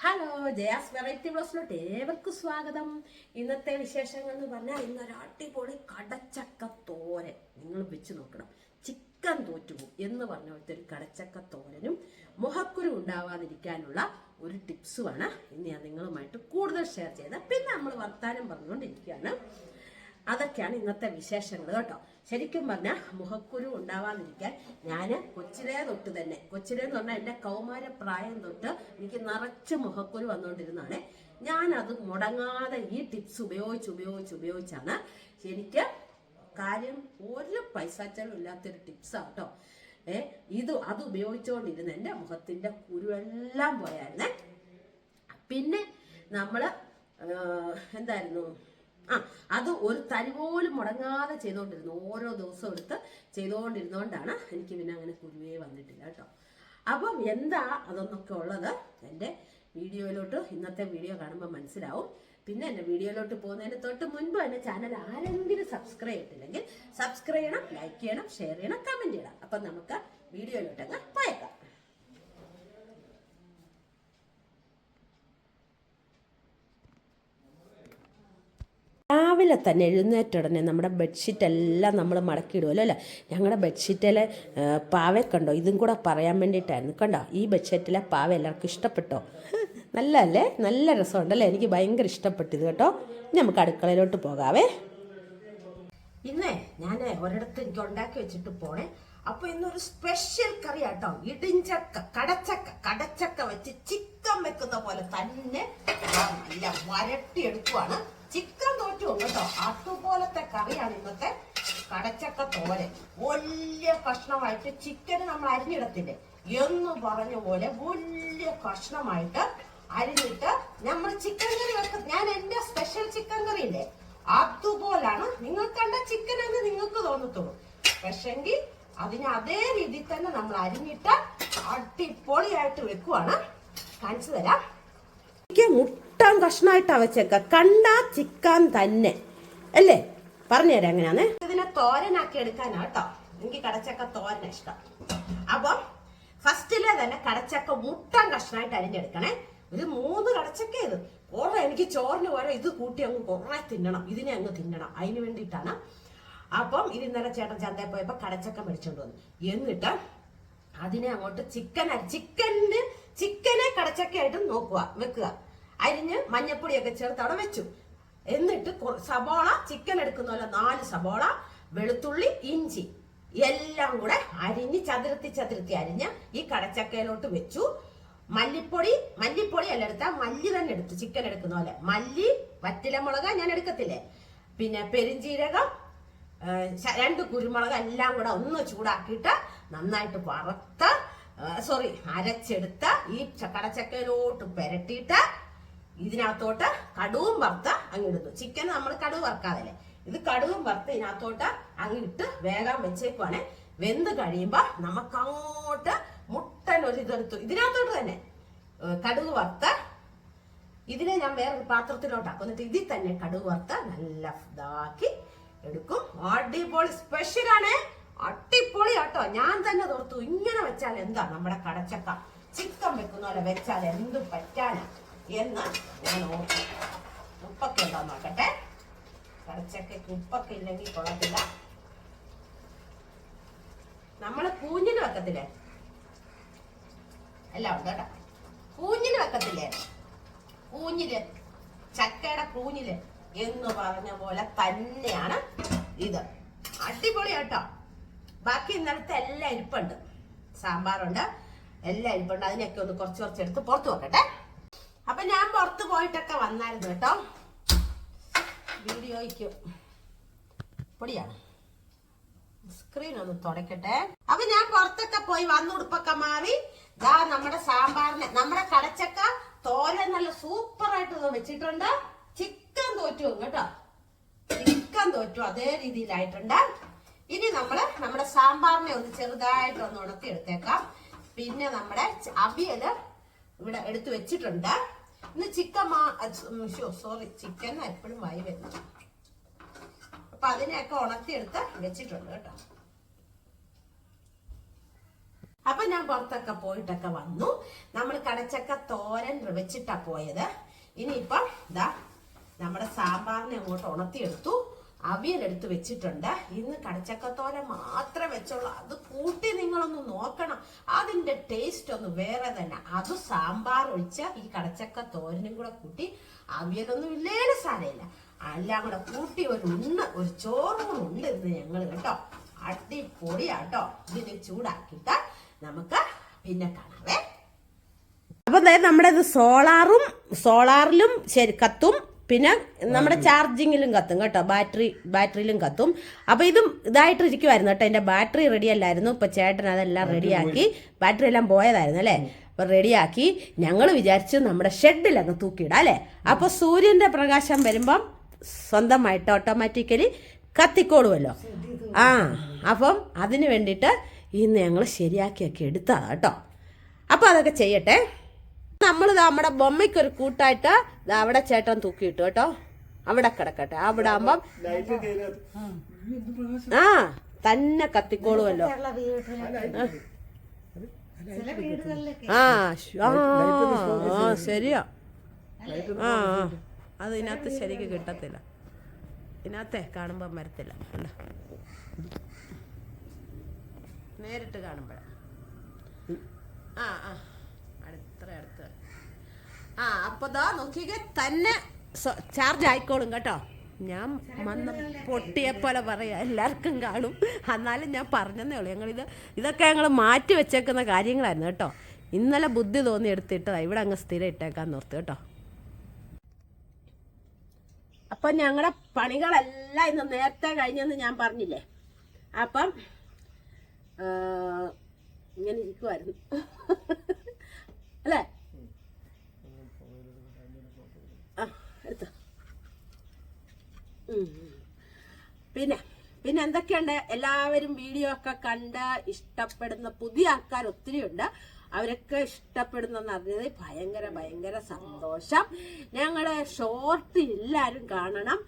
Hello, Jaya's variety ബ്ലോസിലോട്ട് ഏവർക്കും സ്വാഗതം. ഇന്നത്തെ വിശേഷങ്ങൾ എന്ന് പറഞ്ഞാൽ ഇന്നൊരു അടിപൊളി കടച്ചക്ക തോരൻ നിങ്ങൾ വെച്ച് നോക്കണം. ചിക്കൻ തോറ്റുപോകും എന്ന് പറഞ്ഞ പോലത്തെ ഒരു കടച്ചക്ക തോരനും മുഖക്കുരു ഉണ്ടാവാതിരിക്കാനുള്ള ഒരു ടിപ്സുമാണ് ഇന്ന് ഞാൻ നിങ്ങളുമായിട്ട് കൂടുതൽ ഷെയർ ചെയ്തത്. പിന്നെ നമ്മൾ വർത്താനം പറഞ്ഞുകൊണ്ടിരിക്കുകയാണ്. അതൊക്കെയാണ് ഇന്നത്തെ വിശേഷങ്ങൾ കേട്ടോ. ശരിക്കും പറഞ്ഞാൽ മുഖക്കുരു ഉണ്ടാവാതിരിക്കാൻ ഞാൻ കൊച്ചിലേ എന്ന് പറഞ്ഞാൽ എൻ്റെ കൗമാര പ്രായം തൊട്ട് എനിക്ക് നിറച്ച് മുഖക്കുരു വന്നുകൊണ്ടിരുന്നതാണ്. ഞാനത് മുടങ്ങാതെ ഈ ടിപ്സ് ഉപയോഗിച്ചാണ് എനിക്ക് കാര്യം ഒരു പൈസ ചെലവും ഇല്ലാത്തൊരു ടിപ്സാണ് കേട്ടോ. അത് ഉപയോഗിച്ചുകൊണ്ടിരുന്ന എൻ്റെ മുഖത്തിൻ്റെ കുരുവെല്ലാം പോയായിരുന്നേ. പിന്നെ നമ്മൾ എന്തായിരുന്നു അത് ഒരു തരി പോലും മുടങ്ങാതെ ചെയ്തുകൊണ്ടിരുന്നു. ഓരോ ദിവസവും എടുത്ത് ചെയ്തുകൊണ്ടിരുന്നോണ്ടാണ് എനിക്ക് പിന്നെ അങ്ങനെ കുരുവേ വന്നിട്ടില്ല കേട്ടോ. അപ്പം എന്താ അതൊന്നൊക്കെ ഉള്ളത് എൻ്റെ വീഡിയോയിലോട്ട് ഇന്നത്തെ വീഡിയോ കാണുമ്പോൾ മനസ്സിലാവും. പിന്നെ എൻ്റെ വീഡിയോയിലോട്ട് പോകുന്നതിന് തൊട്ട് മുൻപ് എൻ്റെ ചാനൽ ആരെങ്കിലും സബ്സ്ക്രൈബ് ചെയ്തിട്ടില്ലെങ്കിൽ സബ്സ്ക്രൈബ് ചെയ്യണം, ലൈക്ക് ചെയ്യണം, ഷെയർ ചെയ്യണം, കമൻറ്റ് ചെയ്യണം. അപ്പം നമുക്ക് വീഡിയോയിലോട്ട് അങ്ങ് പോയേക്കാം. രാവിലെ തന്നെ എഴുന്നേറ്റ ഉടനെ നമ്മുടെ ബെഡ്ഷീറ്റ് എല്ലാം നമ്മൾ മടക്കിയിടുമല്ലോ അല്ലേ. ഞങ്ങളുടെ ബെഡ്ഷീറ്റിലെ പാവ കണ്ടോ, ഇതും കൂടെ പറയാൻ വേണ്ടിയിട്ടായിരുന്നു. കണ്ടോ, ഈ ബെഡ്ഷീറ്റിലെ പാവ എല്ലാവർക്കും ഇഷ്ടപ്പെട്ടോ? നല്ലതല്ലേ, നല്ല രസമുണ്ടല്ലേ. എനിക്ക് ഭയങ്കര ഇഷ്ടപ്പെട്ടത് കേട്ടോ. ഇനി നമുക്ക് അടുക്കളയിലോട്ട് പോകാവേ. ഇന്നേ ഞാൻ ഒരിടത്ത് എനിക്ക് ഉണ്ടാക്കി വെച്ചിട്ട് പോണേ. അപ്പൊ ഇന്നൊരു സ്പെഷ്യൽ കറി ആട്ടോ. ഇടിഞ്ചക്ക കടച്ചക്ക വെച്ച് ചിക്കൻ വെക്കുന്ന പോലെ തന്നെ നല്ല വരട്ടി എടുക്കുവാണ്. ചിക്കൻ തോറ്റു കേട്ടോ. അതുപോലത്തെ കറിയാണ് ഇന്നത്തെ കടച്ചക്ക തോരൻ. വലിയ കഷ്ണമായിട്ട് ചിക്കന് നമ്മൾ അരിഞ്ഞിടത്തില്ലേ എന്ന് പറഞ്ഞ പോലെ വലിയ കഷ്ണമായിട്ട് അരിഞ്ഞിട്ട് നമ്മൾ ചിക്കൻ കറി വെക്കും. ഞാൻ എന്റെ സ്പെഷ്യൽ ചിക്കൻ കറി ഇല്ലേ അതുപോലാണ് നിങ്ങൾ കണ്ട ചിക്കൻ എന്ന് നിങ്ങൾക്ക് തോന്നത്തുള്ളൂ. പക്ഷെങ്കിൽ അതിന് അതേ രീതിയിൽ തന്നെ നമ്മൾ അരിഞ്ഞിട്ട് അടിപൊളിയായിട്ട് വെക്കുവാണ്. കാണിച്ചു തരാം. മുട്ടൻ കഷ്ണമായിട്ടാ വെച്ചേക്ക. കണ്ടാ ചിക്കൻ തന്നെ അല്ലേ. പറഞ്ഞുതരാം എങ്ങനെയാന്ന്. ഇതിനെ തോരനാക്കി എടുക്കാനാ കേട്ടോ. എനിക്ക് കടച്ചക്ക തോരന ഇഷ്ടം. അപ്പൊ ഫസ്റ്റിലെ തന്നെ കടച്ചക്ക മുട്ടൻ കഷ്ണമായിട്ട് അരിഞ്ഞെടുക്കണേ. ഒരു 3 കടച്ചക്ക ഇത് കുറെ. എനിക്ക് ചോറിന് പോലെ ഇത് കൂട്ടി അങ്ങ് കുറെ തിന്നണം. ഇതിനെ അങ്ങ് തിന്നണം. അതിന് വേണ്ടിയിട്ടാണ്. അപ്പം ഇത് ഇന്നലെ ചേട്ടൻ ചന്തയിൽ പോയപ്പോ കടച്ചക്ക മേടിച്ചോണ്ട് വന്നു. എന്നിട്ട് അതിനെ അങ്ങോട്ട് ചിക്കനെ കടച്ചക്കയായിട്ട് വെക്കുക. അരിഞ്ഞ് മഞ്ഞപ്പൊടിയൊക്കെ ചേർത്ത് അവിടെ വെച്ചു. എന്നിട്ട് സബോള, ചിക്കൻ എടുക്കുന്ന പോലെ 4 സബോള, വെളുത്തുള്ളി, ഇഞ്ചി എല്ലാം കൂടെ അരിഞ്ഞ് ചതുരത്തി അരിഞ്ഞ് ഈ കടച്ചക്കയിലോട്ട് വെച്ചു. മല്ലിപ്പൊടി അല്ല എടുത്താൽ മല്ലി തന്നെ എടുത്തു. ചിക്കൻ എടുക്കുന്ന പോലെ മല്ലി, വറ്റലമുളക് ഞാൻ എടുക്കത്തില്ലേ, പിന്നെ പെരിഞ്ചീരകം, 2 കുരുമുളക് എല്ലാം കൂടെ ഒന്ന് ചൂടാക്കിയിട്ട് നന്നായിട്ട് അരച്ചെടുത്ത് ഈ കടച്ചക്കയിലോട്ട് പെരട്ടിയിട്ട് ഇതിനകത്തോട്ട് കടുവും വറുത്ത് അങ്ങിടുന്നു. ചിക്കൻ നമ്മൾ കടുവ് വറുക്കാതല്ലേ, ഇത് കടുവും വറുത്ത് ഇതിനകത്തോട്ട് അങ്ങിട്ട് വേഗം വെച്ചേക്കുവാണേ. വെന്ത് കഴിയുമ്പോ നമുക്ക് അങ്ങോട്ട് മുട്ടൻ ഒരു ഇതെടുത്തു ഇതിനകത്തോട്ട് തന്നെ കടുവ് വറുത്ത് ഇതിനെ ഞാൻ വേറൊരു പാത്രത്തിലോട്ടാക്കും. എന്നിട്ട് ഇതിൽ തന്നെ കടുവ് വറുത്ത് നല്ല ഇതാക്കി എടുക്കും. അടിപൊളി സ്പെഷ്യലാണ്. അടിപൊളി കേട്ടോ. ഞാൻ തന്നെ തോർത്തു ഇങ്ങനെ വെച്ചാൽ എന്താ നമ്മുടെ കടച്ചക്ക ചിക്കൻ വെക്കുന്ന പോലെ വെച്ചാൽ എന്ത് പറ്റാനാ എന്ന് ഞാൻ ഓർത്തു. ഉപ്പൊക്കെ ഉണ്ടോ നോക്കട്ടെ. കടച്ചക്കയ്ക്ക് ഉപ്പൊക്കെ ഇല്ലെങ്കിൽ കൊള്ളത്തില്ല. നമ്മള് കൂഞ്ഞിന് വെക്കത്തില്ലേ, എല്ലാം ഉണ്ട് കേട്ടോ. കൂഞ്ഞിന് വെക്കത്തില്ലേ, ചക്കയുടെ കൂഞ്ഞില് എന്ന് പറഞ്ഞ പോലെ തന്നെയാണ് ഇത്. അടിപൊളി കേട്ടോ. ബാക്കി ഇന്നലത്തെ എല്ലാം ഇരിപ്പുണ്ട്. സാമ്പാറുണ്ട്, എല്ലാം ഇരിപ്പുണ്ട്. അതിനൊക്കെ ഒന്ന് കുറച്ച് എടുത്ത് പുറത്ത് വെക്കട്ടെ. അപ്പൊ ഞാൻ പുറത്ത് പോയിട്ടൊക്കെ വന്നായിരുന്നു കേട്ടോ. വീഡിയോയ്ക്ക് പൊടിയാണ്. സ്ക്രീൻ ഒന്ന് തുടക്കട്ടെ. അപ്പൊ ഞാൻ പുറത്തൊക്കെ പോയി വന്ന് ഉടുപ്പൊക്കെ മാറി നമ്മുടെ സാമ്പാറിന് നമ്മുടെ കടച്ചക്ക തോരൻ നല്ല സൂപ്പറായിട്ട് വെച്ചിട്ടുണ്ട്. ചിക്കൻ തോറ്റു കേട്ടോ. ചിക്കൻ തോറ്റു അതേ രീതിയിലായിട്ടുണ്ട്. ഇനി നമ്മുടെ സാമ്പാറിനെ ഒന്ന് ചെറുതായിട്ട് ഒന്ന് ഉണക്കി എടുത്തേക്കാം. പിന്നെ നമ്മുടെ അവിയല് ഇവിടെ എടുത്തു വെച്ചിട്ടുണ്ട്. ഇന്ന് ചിക്കൻ എപ്പോഴും വായി വരുന്നു. അപ്പൊ അതിനെയൊക്കെ ഉണക്കിയെടുത്ത് വെച്ചിട്ടുണ്ട് കേട്ടോ. അപ്പൊ ഞാൻ പുറത്തൊക്കെ പോയിട്ടൊക്കെ വന്നു. നമ്മൾ കടച്ചക്ക തോരൻ വെച്ചിട്ടാ പോയത്. ഇനിയിപ്പം ഇതാ നമ്മുടെ സാമ്പാറിനെ അങ്ങോട്ട് ഉണർത്തിയെടുത്തു, അവിയലെടുത്ത് വെച്ചിട്ടുണ്ട്. ഇന്ന് കടച്ചക്കത്തോരൻ മാത്രമേ വെച്ചുള്ളൂ. അത് കൂട്ടി നിങ്ങളൊന്ന് നോക്കണം, അതിന്റെ ടേസ്റ്റ് ഒന്ന് വേറെ തന്നെ. അത് സാമ്പാർ ഒഴിച്ച ഈ കടച്ചക്ക തോരനും കൂടെ കൂട്ടി, അവിയലൊന്നും ഇല്ലേലും സാരമില്ല, എല്ലാം കൂടെ കൂട്ടി ഒരു ചോറും ഉണ്ട് ഇന്ന് ഞങ്ങൾ കേട്ടോ. അടിപൊളിയാട്ടോ. ഇതിന് ചൂടാക്കിയിട്ട് നമുക്ക് പിന്നെ കാണാവേ. അപ്പൊ നമ്മുടെ ഇത് സോളാറിലും ശരി കത്തും, പിന്നെ നമ്മുടെ ചാർജിങ്ങിലും കത്തും കേട്ടോ, ബാറ്ററിയിലും കത്തും. അപ്പൊ ഇതായിട്ടിരിക്കുമായിരുന്നു കേട്ടോ. എന്റെ ബാറ്ററി റെഡി അല്ലായിരുന്നു. ഇപ്പൊ ചേട്ടൻ അതെല്ലാം റെഡിയാക്കി, ബാറ്ററി എല്ലാം പോയതായിരുന്നു അല്ലേ, അപ്പൊ റെഡിയാക്കി ഞങ്ങൾ വിചാരിച്ചു നമ്മുടെ ഷെഡിലങ്ങ് തൂക്കിയിടാം അല്ലേ. അപ്പൊ സൂര്യന്റെ പ്രകാശം വരുമ്പം സ്വന്തമായിട്ട് ഓട്ടോമാറ്റിക്കലി കത്തിക്കോളുമല്ലോ. അപ്പം അതിന് വേണ്ടിയിട്ട് ഇന്ന് ഞങ്ങൾ ശരിയാക്കിയൊക്കെ എടുത്തതാ കേട്ടോ. അപ്പൊ അതൊക്കെ ചെയ്യട്ടെ. നമ്മൾ നമ്മുടെ ബൊമ്മയ്ക്കൊരു കൂട്ടായിട്ട് അവിടെ ചേട്ടൻ തൂക്കിയിട്ടു കേട്ടോ. അവിടെ കിടക്കട്ടെ, അവിടെ ആകുമ്പം തന്നെ കത്തിക്കോളുമല്ലോ. ശരിയാ. അത് ഇതിനകത്ത് ശരിക്ക് കിട്ടത്തില്ല, ഇതിനകത്തെ കാണുമ്പോ വരത്തില്ല, നേരിട്ട് കാണുമ്പോഴ അടുത്ത് അപ്പൊ നോക്കിക്കേ തന്നെ ചാർജ് ആയിക്കോളും കേട്ടോ. ഞാൻ വന്ന് പൊട്ടിയെ പോലെ പറയാ, എല്ലാവർക്കും കാണും, എന്നാലും ഞാൻ പറഞ്ഞതേ ഉള്ളൂ. ഇതൊക്കെ ഞങ്ങൾ മാറ്റി വെച്ചേക്കുന്ന കാര്യങ്ങളായിരുന്നു കേട്ടോ. ഇന്നലെ ബുദ്ധി തോന്നി എടുത്തിട്ടതാ, ഇവിടെ അങ്ങ് സ്ഥിരം ഇട്ടേക്കാൻ ഓർത്ത് കേട്ടോ. അപ്പൊ ഞങ്ങളുടെ പണികളെല്ലാം ഇന്ന് നേരത്തെ കഴിഞ്ഞെന്ന് ഞാൻ പറഞ്ഞില്ലേ. അപ്പം ഇങ്ങനെ ഇരിക്കുമായിരുന്നു അല്ലേ. എടുത്തോ. പിന്നെ എന്തൊക്കെയുണ്ട്, എല്ലാവരും വീഡിയോ ഒക്കെ കണ്ട് ഇഷ്ടപ്പെടുന്ന പുതിയ ആൾക്കാർ ഒത്തിരി ഉണ്ട്. അവരൊക്കെ ഇഷ്ടപ്പെടുന്നെന്ന് അറിഞ്ഞത് ഭയങ്കര സന്തോഷം. ഞങ്ങളുടെ ഷോർട്ട് എല്ലാരും കാണണം.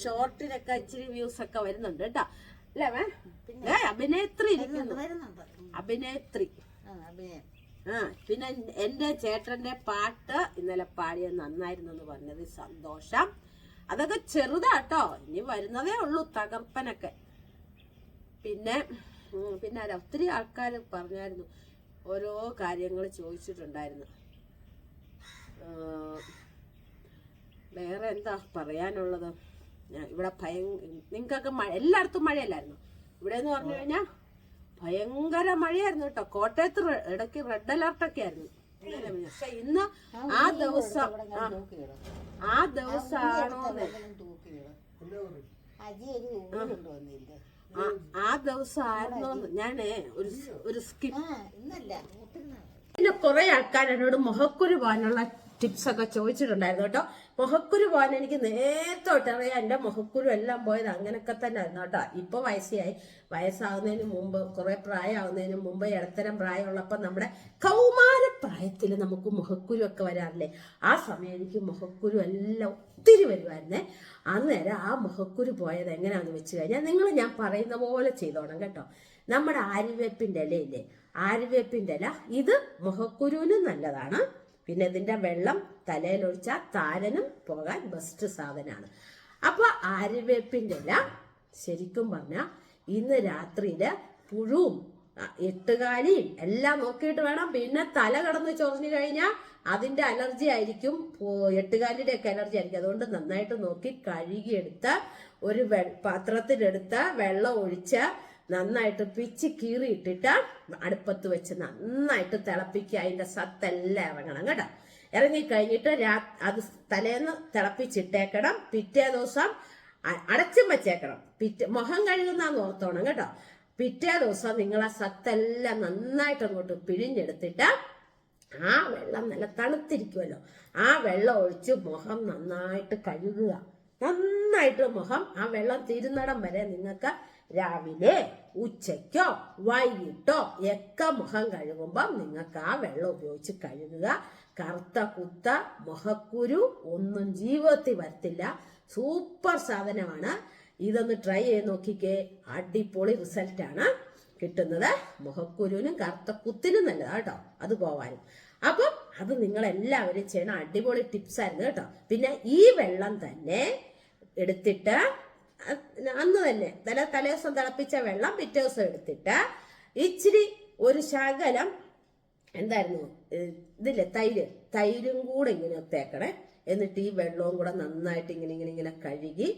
ഷോർട്ടിനൊക്കെ ഇച്ചിരി വ്യൂസ് ഒക്കെ വരുന്നുണ്ട് കേട്ടോ അല്ലേ. അഭിനേത്രി ഇരിക്കുന്നു, അഭിനേത്രി. പിന്നെ എന്റെ ചേട്ടന്റെ പാട്ട് ഇന്നലെ പാടിയത് നന്നായിരുന്നു പറഞ്ഞത് സന്തോഷം. അതൊക്കെ ചെറുതാട്ടോ, ഇനി വരുന്നതേ ഉള്ളൂ തകർപ്പനൊക്കെ. പിന്നെ ഒത്തിരി ആൾക്കാർ പറഞ്ഞായിരുന്നു, ഓരോ കാര്യങ്ങൾ ചോദിച്ചിട്ടുണ്ടായിരുന്നു. വേറെ എന്താ പറയാനുള്ളത്, ഇവിടെ നിങ്ങൾക്കൊക്കെ എല്ലായിടത്തും മഴയല്ലായിരുന്നു. ഇവിടെ എന്ന് പറഞ്ഞു കഴിഞ്ഞാൽ ഭയങ്കര മഴയായിരുന്നു കേട്ടോ. കോട്ടയത്ത് ഇടയ്ക്ക് റെഡ് അലർട്ടൊക്കെ ആയിരുന്നു. പക്ഷെ ഇന്ന് ആ ദിവസമാണോ ആ ദിവസമായിരുന്നോന്ന് ഞാനേ ഒരു സ്കിപ്പ്. പിന്നെ കുറെ ആൾക്കാർ എന്നോട് മുഖക്കുരു പോകാനുള്ള ടിപ്സ് ഒക്കെ ചോദിച്ചിട്ടുണ്ടായിരുന്നു കേട്ടോ. മുഖക്കുരു പോകാൻ എനിക്ക് നേരത്തോട്ടറിയാം. എന്റെ മുഖക്കുരു എല്ലാം പോയത് അങ്ങനൊക്കെ തന്നെ ആയിരുന്നു കേട്ടോ. ഇപ്പൊ വയസ്സാകുന്നതിന് മുമ്പ്, കുറെ പ്രായമാകുന്നതിന് മുമ്പ്, ഇടത്തരം പ്രായമുള്ളപ്പോ നമ്മുടെ കൗമാരപ്രായത്തിൽ നമുക്ക് മുഖക്കുരു ഒക്കെ വരാറില്ലേ. ആ സമയം എനിക്ക് മുഖക്കുരു എല്ലാം ഒത്തിരി വരുമായിരുന്നേ. അന്നേരം ആ മുഖക്കുരു പോയത് എങ്ങനെയാണെന്ന് വെച്ച് കഴിഞ്ഞാൽ ഞാൻ പറയുന്ന പോലെ ചെയ്തോണം കേട്ടോ. നമ്മുടെ ആര്യവേപ്പിന്റെ ഇലയില്ലേ, ആര്യവേപ്പിന്റെ ഇല, ഇത് മുഖക്കുരുവിനും നല്ലതാണ്. പിന്നെ ഇതിന്റെ വെള്ളം തലയിലൊഴിച്ചാൽ താരനും പോകാൻ ബെസ്റ്റ് സാധനമാണ്. അപ്പൊ ആര്യവേപ്പിന്റെ ഇല ശരിക്കും പറഞ്ഞാൽ ഇന്ന് രാത്രിയില് പുഴുവും എട്ടുകാലിയും എല്ലാം നോക്കിയിട്ട് വേണം. പിന്നെ തല കടന്ന് ചൊറിഞ്ഞു കഴിഞ്ഞാൽ അതിന്റെ അലർജി ആയിരിക്കും, എട്ടുകാലിയുടെ ഒക്കെ അലർജി ആയിരിക്കും. അതുകൊണ്ട് നന്നായിട്ട് നോക്കി കഴുകിയെടുത്ത് ഒരു പാത്രത്തിലെടുത്ത് വെള്ളം ഒഴിച്ച് നന്നായിട്ട് പിച്ച് കീറിയിട്ടിട്ട് അടുപ്പത്ത് വെച്ച് നന്നായിട്ട് തിളപ്പിക്കുക. അതിന്റെ സത്തെല്ലാം ഇറങ്ങണം കേട്ടോ. ഇറങ്ങിക്കഴിഞ്ഞിട്ട് അത് തലേന്ന് തിളപ്പിച്ചിട്ടേക്കണം. പിറ്റേ ദിവസം അടച്ചും വെച്ചേക്കണം. മുഖം കഴുകുന്നാന്ന് ഓർത്തോണം കേട്ടോ. പിറ്റേ ദിവസം നിങ്ങൾ ആ സത്തെല്ലാം നന്നായിട്ട് അങ്ങോട്ട് പിഴിഞ്ഞെടുത്തിട്ട് ആ വെള്ളം നല്ല തണുത്തിരിക്കുമല്ലോ, ആ വെള്ളം ഒഴിച്ച് മുഖം നന്നായിട്ട് കഴുകുക. നന്നായിട്ട് മുഖം ആ വെള്ളം തീരുന്നിടം വരെ നിങ്ങൾക്ക് രാവിലെ ഉച്ചയ്ക്കോ വൈകിട്ടോ ഒക്കെ മുഖം കഴുകുമ്പം നിങ്ങൾക്ക് ആ വെള്ളം ഉപയോഗിച്ച് കഴുകുക. കറുത്ത കുത്ത മുഖക്കുരു ഒന്നും ജീവിതത്തിൽ വരത്തില്ല. സൂപ്പർ സാധനമാണ്. ഇതൊന്ന് ട്രൈ ചെയ്ത് നോക്കിക്കേ, അടിപൊളി റിസൾട്ടാണ്. കിട്ടുന്നത് മുഖക്കുരുവിനും കറുത്ത കുത്തിനും നല്ലതാണ് കേട്ടോ, അത് പോവാനും. അപ്പം അത് നിങ്ങളെല്ലാവരും ചെയ്യണം. അടിപൊളി ടിപ്സ് ആയിരുന്നു കേട്ടോ. പിന്നെ ഈ വെള്ളം തന്നെ എടുത്തിട്ട് അന്ന് തന്നെ തലേദിവസം തിളപ്പിച്ച വെള്ളം പിറ്റേ ദിവസം എടുത്തിട്ട് ഇച്ചിരി ഒരു ശകലം എന്തായിരുന്നു ഇതില്ലേ തൈരും കൂടെ ഇങ്ങനെ തേക്കണേ. എന്നിട്ട് ഈ വെള്ളവും കൂടെ നന്നായിട്ട് ഇങ്ങനെ കഴുകി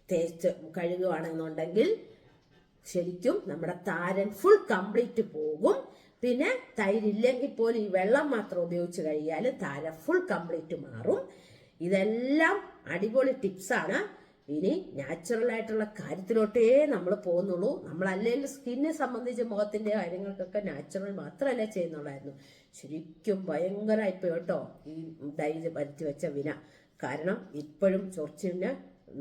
തേച്ച് കഴുകുവാണെന്നുണ്ടെങ്കിൽ ശരിക്കും നമ്മുടെ താരൻ ഫുൾ കംപ്ലീറ്റ് പോകും. പിന്നെ തൈരില്ലെങ്കിൽ പോലും ഈ വെള്ളം മാത്രം ഉപയോഗിച്ച് കഴിയാൽ താരൻ ഫുൾ കംപ്ലീറ്റ് മാറും. ഇതെല്ലാം അടിപൊളി ടിപ്സാണ്. ഇനി നാച്ചുറൽ ആയിട്ടുള്ള കാര്യത്തിലോട്ടേ നമ്മൾ പോകുന്നുള്ളൂ. നമ്മളല്ലെങ്കിൽ സ്കിന്നെ സംബന്ധിച്ച് മുഖത്തിന്റെ കാര്യങ്ങൾക്കൊക്കെ നാച്ചുറൽ മാത്രമല്ല ചെയ്യുന്നുള്ളായിരുന്നു. ശരിക്കും ഭയങ്കരമായിപ്പോ കേട്ടോ ഈ ഡൈ വരുത്തി വെച്ച വിന. കാരണം ഇപ്പോഴും ചൊറിച്ചിന്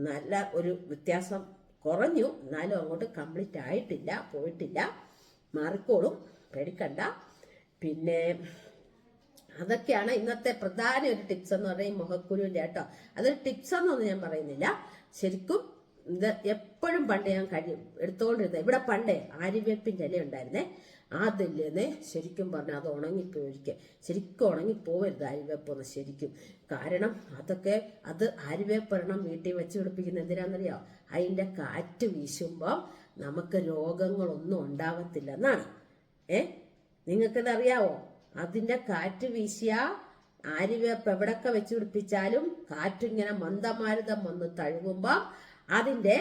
നല്ല ഒരു വ്യത്യാസം കുറഞ്ഞു, എന്നാലും അങ്ങോട്ട് കംപ്ലീറ്റ് ആയിട്ടില്ല, പോയിട്ടില്ല. മാറിക്കോളും, പേടിക്കണ്ട. പിന്നെ അതൊക്കെയാണ് ഇന്നത്തെ പ്രധാന ഒരു ടിപ്സ് എന്ന് പറയുന്നത് മുഖക്കുരുവിന്റെ കേട്ടോ. അതൊരു ടിപ്സ് എന്നൊന്നും ഞാൻ പറയുന്നില്ല. ശരിക്കും ഇത് എപ്പോഴും പണ്ട് ഞാൻ എടുത്തോണ്ടിരുന്നത്. ഇവിടെ പണ്ടേ ആര്യവേപ്പിന്റെ ഇല ഉണ്ടായിരുന്നേ, അതില്ലെന്നേ ശരിക്കും പറഞ്ഞാൽ അത് ഉണങ്ങിപ്പോയിരിക്കെ. ശരിക്കും ഉണങ്ങിപ്പോവരുത് ആര്യവേപ്പൊന്ന് ശരിക്കും. കാരണം അതൊക്കെ അത് ആര്യവേപ്പൊരെണ്ണം വീട്ടിൽ വെച്ച് പിടിപ്പിക്കുന്ന എന്തിനാണെന്നറിയോ? അതിന്റെ കാറ്റ് വീശുമ്പോൾ നമുക്ക് രോഗങ്ങളൊന്നും ഉണ്ടാവത്തില്ലെന്നാണ്. നിങ്ങൾക്കിത് അറിയാവോ? അതിന്റെ കാറ്റ് വീശിയ ആര്യവേപ്പ് എവിടൊക്കെ വെച്ച് പിടിപ്പിച്ചാലും കാറ്റിങ്ങനെ മന്ദമാരുതം വന്ന് തഴുകുമ്പോൾ അതിന്റെ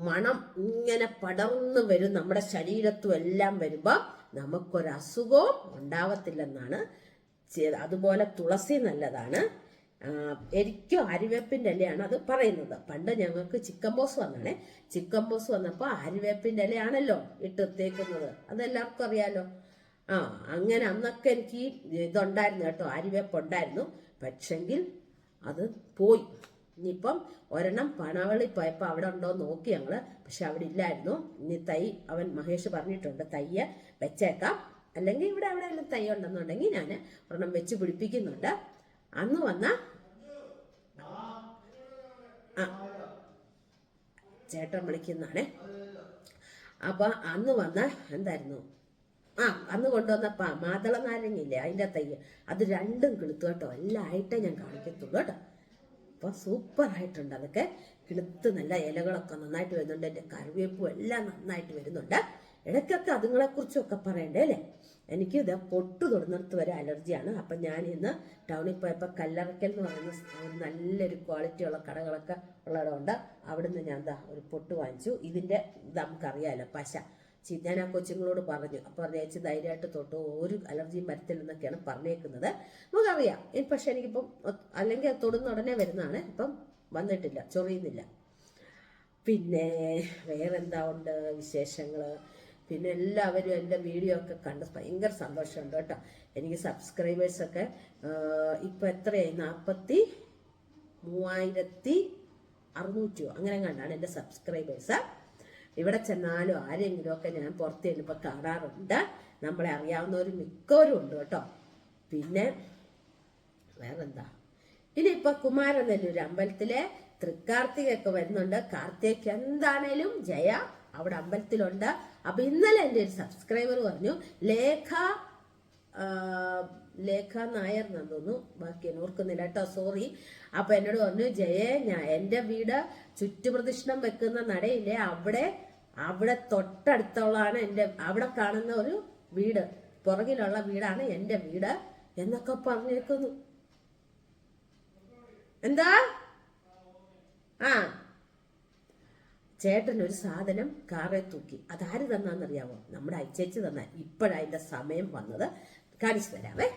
മണം ഇങ്ങനെ പടർന്നു വരും, നമ്മുടെ ശരീരത്തും എല്ലാം വരുമ്പോൾ നമുക്കൊരസുഖവും ഉണ്ടാവത്തില്ലെന്നാണ്. അതുപോലെ തുളസി നല്ലതാണ്. എനിക്കും ആര്യവേപ്പിന്റെ ഇലയാണ് അത് പറയുന്നത്. പണ്ട് ഞങ്ങൾക്ക് ചിക്കൻ ബോസ് വന്നാണേ, ചിക്കൻ ബോസ് വന്നപ്പോൾ ആര്യവേപ്പിന്റെ ഇലയാണല്ലോ ഇട്ടേക്കുന്നത്, അതെല്ലാവർക്കും അറിയാലോ. അങ്ങനെ അന്നൊക്കെ എനിക്ക് ഇതുണ്ടായിരുന്നു കേട്ടോ, ആര്യവേപ്പ് ഉണ്ടായിരുന്നു. പക്ഷെങ്കിൽ അത് പോയി. ഇനിയിപ്പം ഒരെണ്ണം പണവള്ളി പോയപ്പോൾ അവിടെ ഉണ്ടോ നോക്കി ഞങ്ങള്, പക്ഷെ അവിടെ ഇല്ലായിരുന്നു. ഇനി തൈ അവൻ മഹേഷ് പറഞ്ഞിട്ടുണ്ട് തയ്യ വെച്ചേക്കാം, അല്ലെങ്കിൽ ഇവിടെ എവിടെയെങ്കിലും തൈ ഉണ്ടെന്നുണ്ടെങ്കിൽ ഞാൻ ഒരെണ്ണം വെച്ച് പിടിപ്പിക്കുന്നുണ്ട്. അന്ന് വന്ന ചേട്ടൻ വിളിക്കുന്നതാണേ. അപ്പൊ അന്ന് വന്ന എന്തായിരുന്നു അന്ന് കൊണ്ടുവന്ന മാതള നാരങ്ങയില്ലേ അതിന്റെ തൈ, അത് രണ്ടും കിളുത്തു കേട്ടോ. എല്ലാം ആയിട്ടേ ഞാൻ കാണിക്കത്തുള്ളൂ കേട്ടോ. അപ്പൊ സൂപ്പർ ആയിട്ടുണ്ട്. അതൊക്കെ കിളുത്ത് നല്ല ഇലകളൊക്കെ നന്നായിട്ട് വരുന്നുണ്ട്. എന്റെ കറിവേപ്പും എല്ലാം നന്നായിട്ട് വരുന്നുണ്ട്. ഇടയ്ക്കൊക്കെ അതുങ്ങളെ കുറിച്ചൊക്കെ പറയണ്ടേ അല്ലേ? എനിക്ക് ഇത് പൊട്ട് തൊടുന്നിടത്ത് വരെ അലർജിയാണ്. അപ്പം ഞാൻ ഇന്ന് ടൗണിൽ പോയപ്പോൾ കല്ലറയ്ക്കൽ എന്ന് പറയുന്ന നല്ലൊരു ക്വാളിറ്റി ഉള്ള കടകളൊക്കെ ഉള്ളതുകൊണ്ട് അവിടുന്ന് ഞാൻ ഒരു പൊട്ട് വാങ്ങിച്ചു. ഇതിന്റെ ഇത് നമുക്കറിയാമല്ലോ, പശ. ഞാൻ ആ കൊച്ചുങ്ങളോട് പറഞ്ഞു. അപ്പോൾ പറഞ്ഞേച്ച് ധൈര്യമായിട്ട് തൊട്ട് ഒരു അലർജിയും വരത്തില്ലെന്നൊക്കെയാണ് പറഞ്ഞേക്കുന്നത്. നമുക്കറിയാം. പക്ഷെ എനിക്കിപ്പം അല്ലെങ്കിൽ തൊടുന്ന ഉടനെ വരുന്നതാണ്. ഇപ്പം വന്നിട്ടില്ല, ചൊറിയുന്നില്ല. പിന്നെ വേറെന്താ ഉണ്ട് വിശേഷങ്ങൾ? പിന്നെ എല്ലാവരും എൻ്റെ വീഡിയോ ഒക്കെ കണ്ട് ഭയങ്കര സന്തോഷമുണ്ട് കേട്ടോ. എനിക്ക് സബ്സ്ക്രൈബേഴ്സൊക്കെ ഇപ്പം എത്രയായി? 43,600 അങ്ങനെ കണ്ടാണ് എൻ്റെ സബ്സ്ക്രൈബേഴ്സ്. ഇവിടെ ചെന്നാലും ആരെങ്കിലും ഒക്കെ ഞാൻ പുറത്ത് ചെല്ലുമ്പോൾ കാണാറുണ്ട്. നമ്മളെ അറിയാവുന്നവർ മിക്കവരും ഉണ്ട് കേട്ടോ. പിന്നെ വേറെന്താ, ഇനിയിപ്പോൾ കുമാരനെല്ലൂർ അമ്പലത്തിലെ തൃക്കാർത്തികയൊക്കെ വരുന്നുണ്ട്. കാർത്തികയ്ക്ക് എന്താണേലും ജയ അവിടെ അമ്പലത്തിലുണ്ട്. അപ്പൊ ഇന്നലെ എൻ്റെ ഒരു സബ്സ്ക്രൈബർ പറഞ്ഞു, ലേഖ നായർ എന്ന് തോന്നുന്നു, ബാക്കി ഓർക്കുന്നില്ല കേട്ടോ, സോറി. അപ്പൊ എന്നോട് പറഞ്ഞു, ജയെ എൻ്റെ വീട് ചുറ്റുപ്രദക്ഷിണം വെക്കുന്ന നടയില്ലേ, അവിടെ തൊട്ടടുത്തുള്ളതാണ് അവിടെ കാണുന്ന ഒരു വീട്, പുറകിലുള്ള വീടാണ് എൻ്റെ വീട് എന്നൊക്കെ പറഞ്ഞേക്കുന്നു. എന്താ ചേട്ടൻ ഒരു സാധനം കാറെ തൂക്കി. അതാര് തന്നാന്നറിയാവോ? നമ്മുടെ അയച്ചേച്ച് തന്ന. ഇപ്പോഴതിന്റെ സമയം വന്നത്, കാണിച്ചു തരാവേ.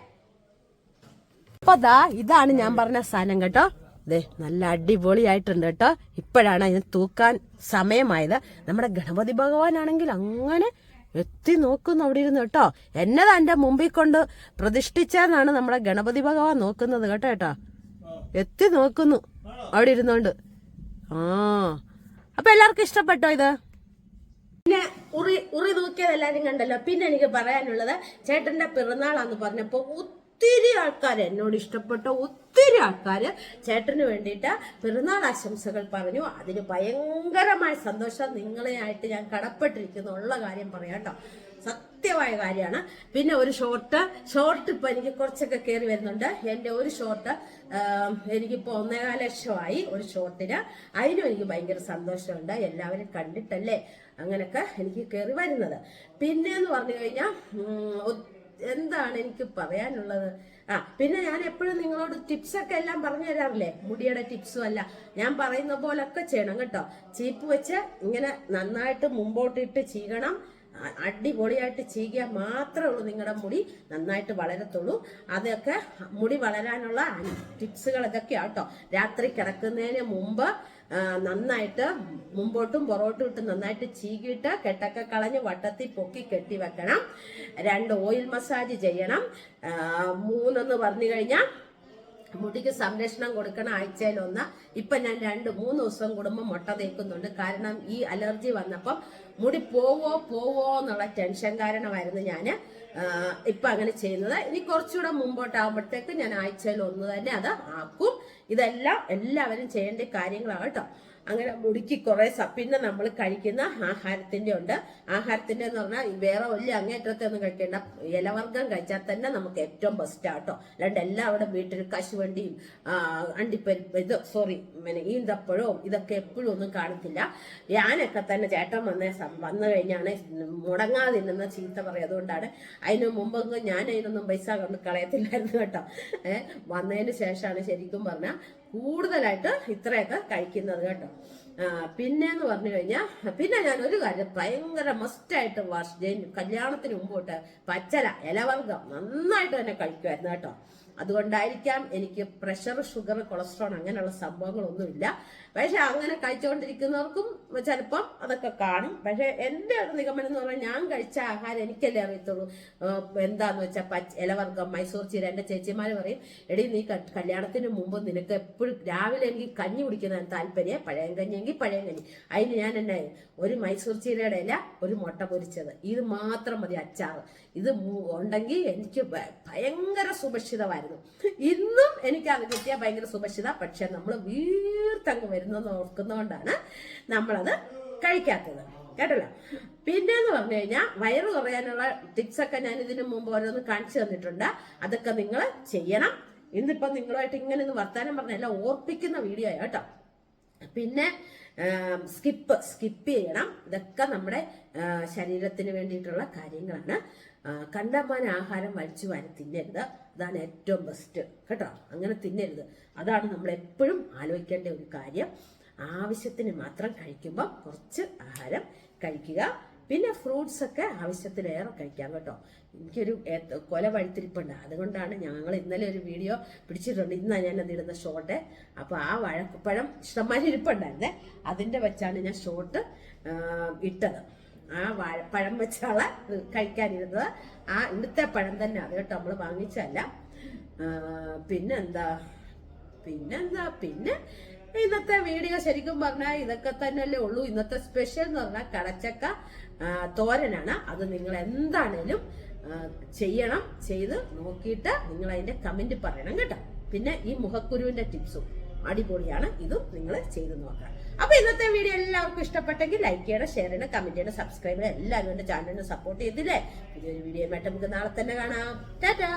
അപ്പൊ ഇതാണ് ഞാൻ പറഞ്ഞ സാധനം കേട്ടോ. അതെ, നല്ല അടിപൊളിയായിട്ടുണ്ട് കേട്ടോ. ഇപ്പോഴാണ് അതിന് തൂക്കാൻ സമയമായത്. നമ്മുടെ ഗണപതി ഭഗവാനാണെങ്കിൽ അങ്ങനെ എത്തി നോക്കുന്നു അവിടെ ഇരുന്ന് കേട്ടോ. എന്നതാ എന്റെ മുമ്പിൽ കൊണ്ട് പ്രതിഷ്ഠിച്ചെന്നാണ് നമ്മുടെ ഗണപതി ഭഗവാൻ നോക്കുന്നത് കേട്ടോ. എത്തി നോക്കുന്നു അവിടെ ഇരുന്നോണ്ട്. അപ്പൊ എല്ലാവർക്കും ഇഷ്ടപ്പെട്ടോ ഇത്? പിന്നെ ഉറി തൂക്കിയത് എല്ലാരും കണ്ടല്ലോ. പിന്നെ എനിക്ക് പറയാനുള്ളത്, ചേട്ടന്റെ പിറന്നാളാന്ന് പറഞ്ഞപ്പോ ഒത്തിരി ആൾക്കാർ എന്നോട് ഇഷ്ടപ്പെട്ട ഒത്തിരി ആൾക്കാർ ചേട്ടന് വേണ്ടിയിട്ട് പിറന്നാൾ ആശംസകൾ പറഞ്ഞു. അതിന് ഭയങ്കരമായ സന്തോഷം. നിങ്ങളെയായിട്ട് ഞാൻ കടപ്പെട്ടിരിക്കുന്നു, ഉള്ള കാര്യം പറയാം കേട്ടോ, സത്യമായ കാര്യമാണ്. പിന്നെ ഒരു ഷോർട്ട് ഇപ്പൊ എനിക്ക് കുറച്ചൊക്കെ കയറി വരുന്നുണ്ട്. എൻ്റെ ഒരു ഷോർട്ട് എനിക്കിപ്പോൾ 1.5 ലക്ഷമായി ഒരു ഷോർട്ടിന്. അതിനും എനിക്ക് ഭയങ്കര സന്തോഷമുണ്ട്. എല്ലാവരും കണ്ടിട്ടല്ലേ അങ്ങനെയൊക്കെ എനിക്ക് കയറി വരുന്നത്. പിന്നെ എന്ന് പറഞ്ഞു കഴിഞ്ഞാൽ എന്താണ് എനിക്ക് പറയാനുള്ളത്? പിന്നെ ഞാൻ എപ്പോഴും നിങ്ങളോട് ടിപ്സൊക്കെ എല്ലാം പറഞ്ഞു തരാറില്ലേ, മുടിയുടെ ടിപ്സും അല്ല, ഞാൻ പറയുന്ന പോലൊക്കെ ചെയ്യണം കേട്ടോ. ചീപ്പ് വെച്ച് ഇങ്ങനെ നന്നായിട്ട് മുമ്പോട്ടിട്ട് ചീകണം. അടിപൊളിയായിട്ട് ചീകിയാൽ മാത്രമേ ഉള്ളൂ നിങ്ങളുടെ മുടി നന്നായിട്ട് വളരത്തുള്ളൂ. അതൊക്കെ മുടി വളരാനുള്ള ടിപ്സുകൾ ഇതൊക്കെയാണ് കേട്ടോ. രാത്രി കിടക്കുന്നതിന് മുമ്പ് നന്നായിട്ട് മുമ്പോട്ടും പുറകോട്ടും ഇട്ട് നന്നായിട്ട് ചീകിയിട്ട് കെട്ടൊക്കെ കളഞ്ഞ് വട്ടത്തിൽ പൊക്കി കെട്ടി വെക്കണം. 2 ഓയിൽ മസാജ് ചെയ്യണം. 3 പറഞ്ഞു കഴിഞ്ഞാൽ മുടിക്ക് സംരക്ഷണം കൊടുക്കണം. ആഴ്ചയിൽ 1. ഇപ്പൊ ഞാൻ 2-3 ദിവസം കൂടുമ്പോൾ മുട്ട തേക്കുന്നുണ്ട്. കാരണം ഈ അലർജി വന്നപ്പം മുടി പോവോ എന്നുള്ള ടെൻഷൻ കാരണമായിരുന്നു ഞാൻ ഇപ്പൊ അങ്ങനെ ചെയ്യുന്നത്. ഇനി കുറച്ചുകൂടെ മുമ്പോട്ടാകുമ്പോഴത്തേക്ക് ഞാൻ ആഴ്ചയിൽ 1 തന്നെ അത് ആക്കും. ഇതെല്ലാം എല്ലാവരും ചെയ്യേണ്ട കാര്യങ്ങളാണ് കേട്ടോ. അങ്ങനെ മുടിക്ക് കുറെ പിന്നെ നമ്മൾ കഴിക്കുന്ന ആഹാരത്തിന്റെ ഉണ്ട്. ആഹാരത്തിന്റെ എന്ന് പറഞ്ഞാൽ വേറെ വലിയ അങ്ങേറ്റത്തെ ഒന്നും കഴിക്കേണ്ട, ഇലവർഗ്ഗം കഴിച്ചാൽ തന്നെ നമുക്ക് ഏറ്റവും ബെസ്റ്റ് ആട്ടോ. അല്ലാണ്ട് എല്ലാവരുടെ വീട്ടിൽ കശുവണ്ടിയും അണ്ടിപ്പരിപ്പ് പിന്നെ ഈന്തപ്പഴവും ഇതൊക്കെ എപ്പോഴും ഒന്നും കാണത്തില്ല. ഞാനൊക്കെ തന്നെ ചേട്ടൻ വന്നു കഴിഞ്ഞാണ് മുടങ്ങാതിരുന്ന ചീത്ത പറയും. അതുകൊണ്ടാണ് അതിന് മുമ്പൊന്നും ഞാൻ അതിനൊന്നും പൈസ കൊണ്ട് കളയത്തില്ലായിരുന്നു കേട്ടോ. വന്നതിന് ശേഷമാണ് ശരിക്കും പറഞ്ഞാൽ കൂടുതലായിട്ട് ഇത്രയൊക്കെ കഴിക്കുന്നത് കേട്ടോ. പിന്നെന്ന് പറഞ്ഞു കഴിഞ്ഞാൽ പിന്നെ ഞാൻ ഒരു കാര്യം ഭയങ്കര മസ്റ്റായിട്ട് കല്യാണത്തിന് മുമ്പോട്ട് പച്ചല ഇലവർഗ്ഗം നന്നായിട്ട് തന്നെ കഴിക്കുമായിരുന്നു കേട്ടോ. അതുകൊണ്ടായിരിക്കാം എനിക്ക് പ്രഷർ, ഷുഗർ, കൊളസ്ട്രോൾ അങ്ങനെയുള്ള സംഭവങ്ങളൊന്നുമില്ല. പക്ഷെ അങ്ങനെ കഴിച്ചുകൊണ്ടിരിക്കുന്നവർക്കും ചിലപ്പം അതൊക്കെ കാണും. പക്ഷെ എൻ്റെ ഒരു നിഗമനം എന്ന് പറഞ്ഞാൽ ഞാൻ കഴിച്ച ആഹാരം എനിക്കല്ലേ അറിയത്തുള്ളൂ. എന്താന്ന് വെച്ചാൽ ഇലവർഗ്ഗം, മൈസൂർ ചീര. എൻ്റെ ചേച്ചിമാർ പറയും, എടി നീ കല്യാണത്തിന് മുമ്പ് നിനക്ക് എപ്പോഴും രാവിലെ എനിക്ക് കഞ്ഞി കുടിക്കുന്നതിന് താല്പര്യം, പഴയം കഞ്ഞിയെങ്കിൽ പഴയം കഞ്ഞി. അതിന് ഞാൻ എന്നായി ഒരു മൈസൂർ ചീരയുടെ ഇല, ഒരു മുട്ട പൊരിച്ചത്, ഇത് മാത്രം മതി, അച്ചാറ്. ഇത് ഉണ്ടെങ്കിൽ എനിക്ക് ഭയങ്കര സുഭിക്ഷിതമായിരുന്നു. ഇന്നും എനിക്ക് അത് കിട്ടിയാൽ ഭയങ്കര സുഭിക്ഷിത. പക്ഷെ നമ്മൾ വീർത്തങ്ങ് വരുന്നെന്ന് ഓർക്കുന്നതുകൊണ്ടാണ് നമ്മളത് കഴിക്കാത്തത് കേട്ടല്ലോ. പിന്നെന്ന് പറഞ്ഞു കഴിഞ്ഞാൽ വയറ് കുറയാനുള്ള ടിപ്സൊക്കെ ഞാൻ ഇതിനു മുമ്പ് ഓരോന്ന് കാണിച്ചു തന്നിട്ടുണ്ട്. അതൊക്കെ നിങ്ങൾ ചെയ്യണം. ഇന്നിപ്പം നിങ്ങളുമായിട്ട് ഇങ്ങനെ ഒന്ന് വർത്താനം പറഞ്ഞല്ല, ഓർപ്പിക്കുന്ന വീഡിയോ കേട്ടോ. പിന്നെ സ്കിപ്പ് ചെയ്യണം. ഇതൊക്കെ നമ്മുടെ ശരീരത്തിന് വേണ്ടിയിട്ടുള്ള കാര്യങ്ങളാണ്. കണ്ടമാന ആഹാരം വലിച്ചു വാരി തിന്നരുത്. അതാണ് ഏറ്റവും ബെസ്റ്റ് കേട്ടോ. അങ്ങനെ തിന്നരുത്. അതാണ് നമ്മൾ എപ്പോഴും ആലോചിക്കേണ്ട ഒരു കാര്യം. ആവശ്യത്തിന് മാത്രം കഴിക്കുമ്പോൾ കുറച്ച് ആഹാരം കഴിക്കുക. പിന്നെ ഫ്രൂട്ട്സ് ഒക്കെ ആവശ്യത്തിലേറെ കഴിക്കാം കേട്ടോ. എനിക്കൊരു കൊല വഴുത്തിരിപ്പുണ്ട്, അതുകൊണ്ടാണ് ഞങ്ങൾ ഇന്നലെ ഒരു വീഡിയോ പിടിച്ചിട്ടുണ്ട്. ഇന്നാണ് ഞാൻ അത് ഇടുന്ന ഷോർട്ട്. അപ്പോൾ ആ വാഴപ്പഴം ഇഷ്ടംമാതിരി ഇരിപ്പുണ്ടായിരുന്നേ, അതിൻ്റെ വെച്ചാണ് ഞാൻ ഷോർട്ട് ഇട്ടത്. ആ വാഴപ്പഴം വെച്ചാളെ കഴിക്കാനിരുന്നത്. ആ ഇവിടുത്തെ പഴം തന്നെ അത് കേട്ടോ, നമ്മൾ വാങ്ങിച്ചല്ല. പിന്നെന്താ പിന്നെ ഇന്നത്തെ വീഡിയോ ശരിക്കും പറഞ്ഞാൽ ഇതൊക്കെ തന്നെയല്ലേ ഉള്ളൂ. ഇന്നത്തെ സ്പെഷ്യൽ എന്ന് പറഞ്ഞാൽ കടച്ചക്ക തോരനാണ്. അത് നിങ്ങൾ എന്താണേലും ചെയ്യണം. ചെയ്ത് നോക്കിയിട്ട് നിങ്ങൾ അതിന്റെ കമന്റ് പറയണം കേട്ടോ. പിന്നെ ഈ മുഖക്കുരുവിന്റെ ടിപ്സും അടിപൊളിയാണ്, ഇതും നിങ്ങൾ ചെയ്ത് നോക്കാം. അപ്പൊ ഇന്നത്തെ വീഡിയോ എല്ലാവർക്കും ഇഷ്ടപ്പെട്ടെങ്കിൽ ലൈക്ക് ചെയ്യണം, ഷെയർ ചെയ്യണം, കമന്റ് ചെയ്യണം, സബ്സ്ക്രൈബ് ചെയ്യണം. എല്ലാവരും എന്റെ ചാനലിനെ സപ്പോർട്ട് ചെയ്തില്ലേ. പുതിയൊരു വീഡിയോ ആയിട്ട് നമുക്ക് നാളെ തന്നെ കാണാം. ടാറ്റാ.